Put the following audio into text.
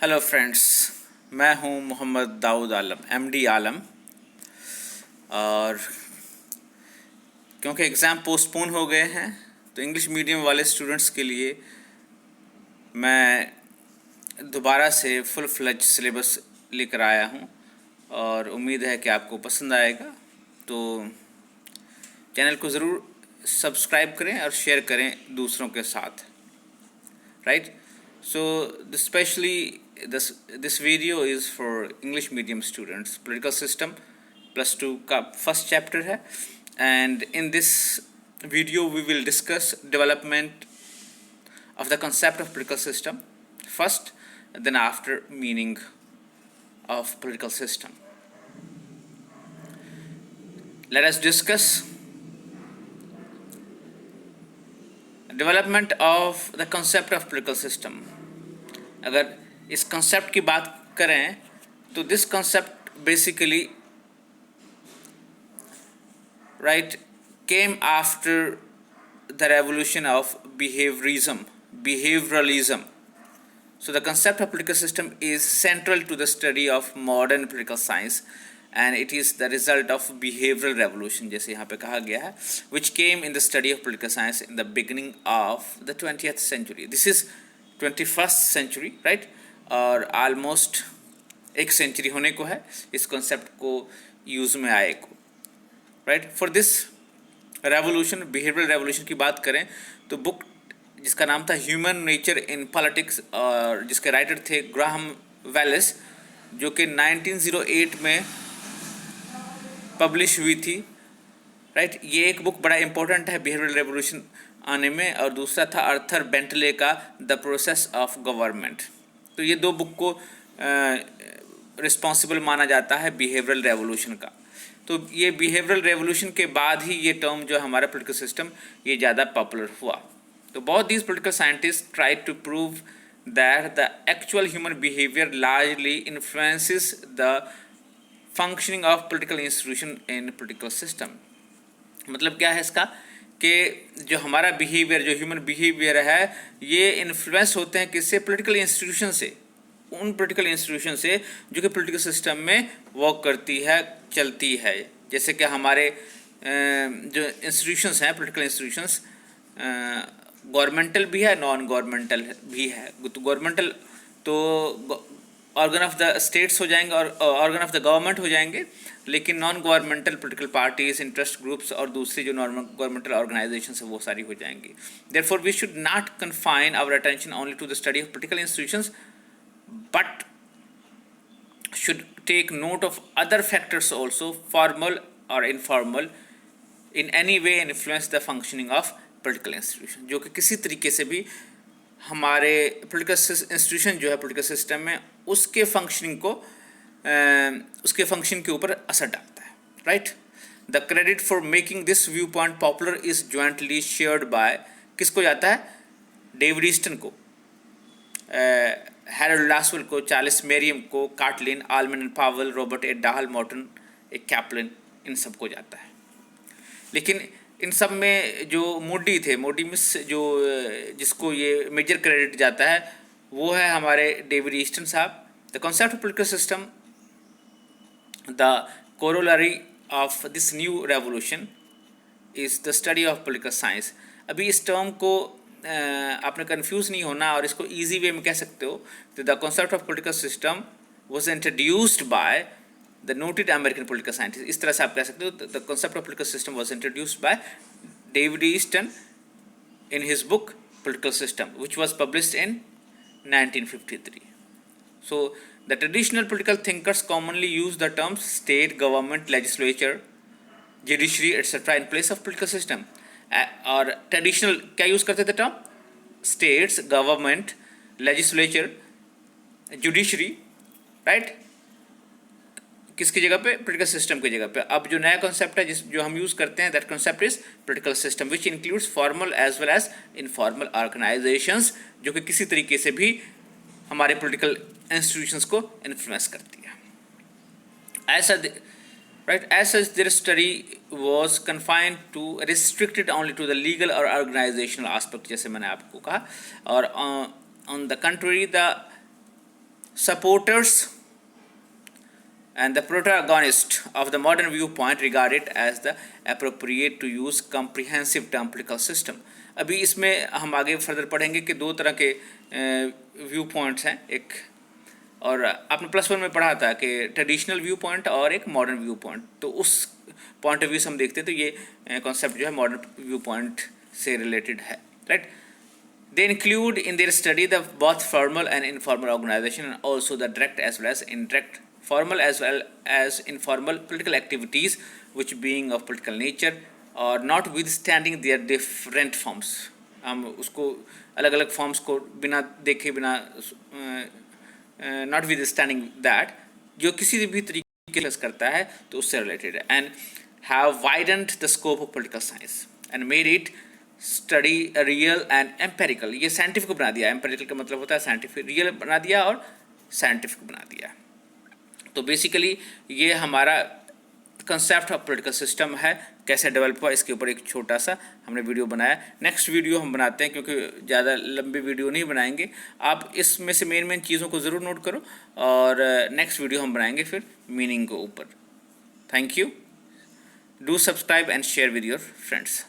Hello friends, मैं हूं मोहम्मद दाऊद आलम, MD आलम। और क्योंकि एग्ज़ाम पोस्टपोन हो गए हैं तो इंग्लिश मीडियम वाले स्टूडेंट्स के लिए मैं दोबारा से फुल फ्लेज सिलेबस लेकर आया हूं और उम्मीद है कि आपको पसंद आएगा। तो चैनल को ज़रूर सब्सक्राइब करें और शेयर करें दूसरों के साथ, right? So this video is for English medium students. Political system +2 का फर्स्ट चैप्टर है, and in this video we will discuss development of the concept of political system first, then after meaning of political system. Let us discuss development of the concept of political system. अगर इस concept की बात करें तो this concept basically came after the revolution of behavioralism. So the concept of political system is central to the study of modern political science, and it is the result of behavioral revolution, जैसे यहाँ पे कहा गया है, which came in the study of political science in the beginning of the 20th century. This is 21st century, right? और almost एक century होने को है इस कॉन्सेप्ट को यूज़ में आए को, right? For this revolution, behavioural revolution की बात करें तो बुक जिसका नाम था ह्यूमन नेचर इन पॉलिटिक्स और जिसके राइटर थे ग्राहम वेलिस, जो कि 1908 में पब्लिश हुई थी, राइट? ये एक बुक बड़ा इंपॉर्टेंट है बिहेवियरल रेवोल्यूशन आने में। और दूसरा था आर्थर बेंटले का द प्रोसेस ऑफ गवर्नमेंट। तो ये दो बुक को रिस्पॉन्सिबल माना जाता है बिहेवियरल रेवोल्यूशन का। तो ये बिहेवियरल रेवोल्यूशन के बाद ही ये टर्म जो हमारा पॉलिटिकल सिस्टम ये ज़्यादा पॉपुलर हुआ। तो बहुत these political scientist try to prove that the actual human behaviour largely influences the functioning of political institution in political system. मतलब क्या है इसका कि जो हमारा बिहेवियर, जो ह्यूमन बिहेवियर है, ये इन्फ्लुएंस होते हैं किससे? पॉलिटिकल इंस्टीट्यूशन से, उन पॉलिटिकल इंस्टीट्यूशन से जो कि पॉलिटिकल सिस्टम में वर्क करती है, चलती है। जैसे कि हमारे जो इंस्टीट्यूशंस हैं, पॉलिटिकल इंस्टीट्यूशंस, गवर्नमेंटल भी है, नॉन गवर्नमेंटल भी है। तो गवर्नमेंटल तो ऑर्गन ऑफ द स्टेट्स हो जाएंगे और ऑर्गन ऑफ द गवर्नमेंट हो जाएंगे, लेकिन non governmental political parties, interest groups और दूसरी जो नॉन गवर्नमेंटल ऑर्गेनाइजेशन है वो सारी हो जाएंगी। Therefore we should not confine our attention only to the study of political institutions, but should take note of other factors also, formal or informal, in any way influence the functioning of political institution, जो कि किसी तरीके से भी हमारे political institution जो है political system में उसके functioning को उसके function के ऊपर असर डालता है, right? The credit for making this viewpoint popular is jointly shared by किसको जाता है? डेविड ईस्टन को, हैरोल्ड लासवेल को, चार्ल्स मेरियम को, Catlin, Almond and Powell, Robert A Dahl, Morton A Kaplan, इन सबको जाता है। लेकिन इन सब में जो मोडी थे, मोडी मिस जो जिसको ये मेजर क्रेडिट जाता है वो है हमारे डेविड ईस्टन साहब। The concept of political system, the corollary of this new revolution is the study of political science. अभी इस टर्म को आपने कंफ्यूज नहीं होना और इसको इजी वे में कह सकते हो। तो the concept of political system was introduced by the noted American political scientist, इस तरह से आप कह सकते हो। The concept of political system was introduced by David Easton in his book political system which was published in 1953. So the traditional political thinkers commonly use the terms state, government, legislature, judiciary, etc. in place of political system. और traditional क्या use करते थे term? States, government, legislature, judiciary, right? किसकी जगह पे? Political system की जगह पे। अब जो नया कॉन्सेप्ट है जो हम यूज़ करते हैं, that concept is political system which includes formal as well as informal organisations, जो कि किसी तरीके से भी हमारे पॉलिटिकल इंस्टीट्यूशंस को इन्फ्लुएंस करती है। ऐसा right, as such their study was confined to, restricted only to the legal or organizational aspect, जैसे मैंने आपको कहा। और on the contrary, the supporters and the protagonist of the modern viewpoint regard it as the appropriate to use comprehensive term political system. अभी इसमें हम आगे further पढ़ेंगे कि दो तरह के व्यू पॉइंट्स हैं, एक और आपने +1 में पढ़ा था कि ट्रेडिशनल व्यू पॉइंट और एक मॉडर्न व्यू पॉइंट। तो उस पॉइंट ऑफ व्यू से हम देखते हैं तो ये कॉन्सेप्ट जो है मॉडर्न व्यू पॉइंट से रिलेटेड है, right. They include in their study the both formal and informal organization and also the direct as well as indirect, formal as well as informal political activities which being of political nature or notwithstanding their different forms. हम उसको अलग अलग forms को बिना देखे बिना notwithstanding that जो किसी भी तरीके से करता है तो उससे रिलेटेड है, and have widened the scope of political science and made it study real and empirical. ये साइंटिफिक बना दिया, एम्पेरिकल का मतलब होता है साइंटिफिक, रियल बना दिया और साइंटिफिक बना दिया। तो बेसिकली ये हमारा कंसेप्ट ऑफ पॉलिटिकल सिस्टम है, कैसे डेवलप हुआ, इसके ऊपर एक छोटा सा हमने वीडियो बनाया। नेक्स्ट वीडियो हम बनाते हैं क्योंकि ज़्यादा लंबी वीडियो नहीं बनाएंगे, आप इसमें से मेन चीज़ों को ज़रूर नोट करो और नेक्स्ट वीडियो हम बनाएंगे फिर मीनिंग के ऊपर। Thank you, do subscribe and share with your friends.